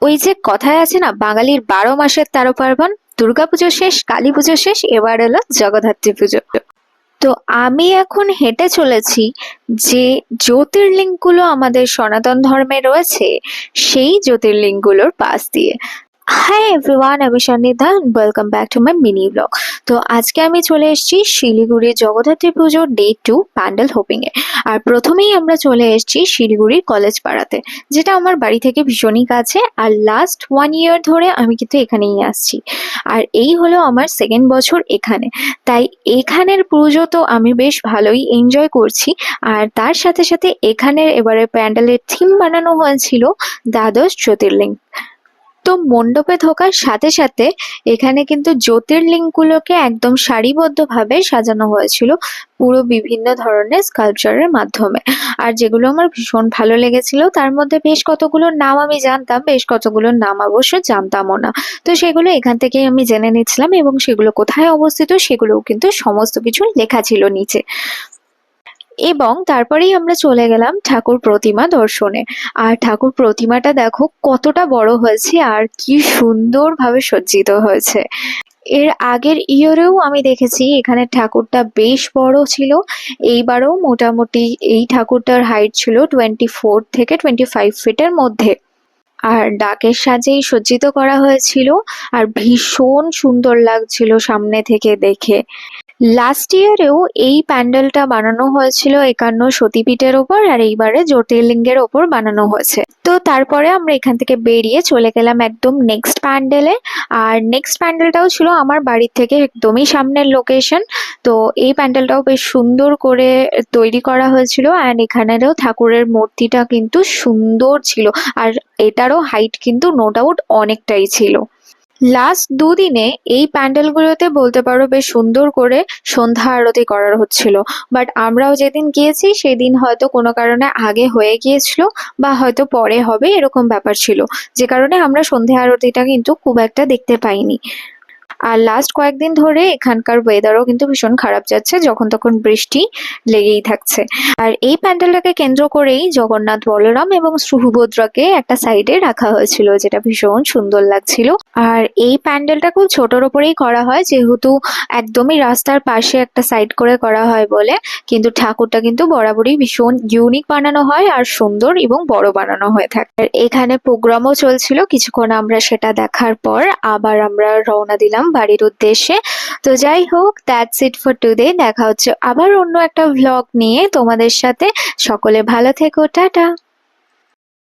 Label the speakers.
Speaker 1: ওই যে কথায় আছে না, বাঙালির 12 মাসের 13 পার্বণ, দুর্গাপুজো শেষ, কালী পুজো শেষ, এবার এলো জগদ্ধাত্রী পুজো। তো আমি এখন হেঁটে চলেছি যে জ্যোতির্লিঙ্গগুলো আমাদের সনাতন ধর্মে রয়েছে, সেই জ্যোতির্লিঙ্গগুলোর পাশ দিয়ে। হাই এভরিওয়ান, আমি Sannidha, welcome back to my mini blog. তো আজকে আমি চলে এসেছি শিলিগুড়ির জগদ্ধাত্রী পুজোর ডে 2 প্যান্ডেল হোপিং এ। আর প্রথমেই আমরা চলে এসেছি শিলিগুড়ির কলেজ পাড়াতে, যেটা আমার বাড়ি থেকে ভীষণই কাছে। আর লাস্ট 1 ইয়ার ধরে আমি কিন্তু এখানেই আসছি। আর এই হলো আমার সেকেন্ড বছর এখানে, তাই এখানের পুজো তো আমি বেশ ভালোই এনজয় করছি। আর তার সাথে সাথে এখানের এবারে প্যান্ডেলের থিম বানানো হয়েছিল দ্বাদশ জ্যোতির্লিঙ্গ। তো মণ্ডপে ঢোকার সাথে সাথে এখানে কিন্তু জ্যোতির্লিঙ্গগুলোকে একদম সারিবদ্ধভাবে সাজানো হয়েছিল পুরো বিভিন্ন ধরনের স্কাল্পচারের মাধ্যমে। আর যেগুলো আমার ভীষণ ভালো লেগেছিল, তার মধ্যে বেশ কতগুলোর নাম আমি জানতাম, বেশ কতগুলোর নাম অবশ্য জানতামও না। তো সেগুলো এখান থেকেই আমি জেনে নিচ্ছিলাম, এবং সেগুলো কোথায় অবস্থিত সেগুলোও কিন্তু সমস্ত কিছু লেখা ছিল নিচে। এবং তারপরেই আমরা চলে গেলাম ঠাকুর প্রতিমা দর্শনে। আর ঠাকুর প্রতিমাটা দেখো কতটা বড় হয়েছে আর কি সুন্দরভাবে সজ্জিত হয়েছে। এর আগের ইয়ারেও আমি দেখেছি এখানে ঠাকুরটা বেশ বড় ছিল। এইবারও মোটামুটি এই ঠাকুরটার হাইট ছিল 24 থেকে 25 ফিটের মধ্যে। আর ডাকের সাজেই সজ্জিত করা হয়েছিল, আর ভীষণ সুন্দর লাগছিল সামনে থেকে দেখে। লাস্ট ইয়ারেও এই প্যান্ডেলটা বানানো হয়েছিল 51 সতীপীঠের ওপর, আর এইবারে জ্যোতির্লিঙ্গের ওপর বানানো হয়েছে। তো তারপরে আমরা এখান থেকে বেরিয়ে চলে গেলাম একদম নেক্সট প্যান্ডেলে। আর নেক্সট প্যান্ডেলটাও ছিল আমার বাড়ির থেকে একদমই সামনের লোকেশন। তো এই প্যান্ডেলটাও বেশ সুন্দর করে তৈরি করা হয়েছিল, অ্যান্ড এখানেরও ঠাকুরের মূর্তিটা কিন্তু সুন্দর ছিল। আর এটারও হাইট কিন্তু নো ডাউট অনেকটাই ছিল। লাস্ট দুদিনে এই প্যান্ডেলগুলোতে বলতে পারো বেশ সুন্দর করে সন্ধ্যা আরতি করা হচ্ছিল। বাট আমরাও যেদিন গিয়েছি সেদিন হয়তো কোনো কারণে আগে হয়ে গিয়েছিল, বা হয়তো পরে হবে, এরকম ব্যাপার ছিল, যে কারণে আমরা সন্ধ্যা আরতিটা কিন্তু খুব একটা দেখতে পাইনি। আর লাস্ট কয়েকদিন ধরে এখানকার ওয়েদারও কিন্তু ভীষণ খারাপ যাচ্ছে, যখন তখন বৃষ্টি লেগেই থাকছে। আর এই প্যান্ডেলটাকে কেন্দ্র করেই জগন্নাথ, বলরাম এবং সুভদ্রাকে একটা সাইডে রাখা হয়েছিল, যেটা ভীষণ সুন্দর লাগছিল। আর এই প্যান্ডেলটা খুব ছোটর ওপরেই করা হয়, যেহেতু একদমই রাস্তার পাশে একটা সাইড করে করা হয় বলে। কিন্তু ঠাকুরটা কিন্তু বরাবরই ভীষণ ইউনিক বানানো হয়, আর সুন্দর এবং বড় বানানো হয়ে থাকে। আর এখানে প্রোগ্রামও চলছিল কিছুক্ষণ, আমরা সেটা দেখার পর আবার আমরা রওনা দিলাম বাড়ির উদ্দেশ্যে। তো যাই হোক, দ্যাটস ইট ফর টুডে। দেখা হচ্ছে আবার অন্য একটা ভ্লগ নিয়ে তোমাদের সাথে। সকলে ভালো থেকো, টাটা।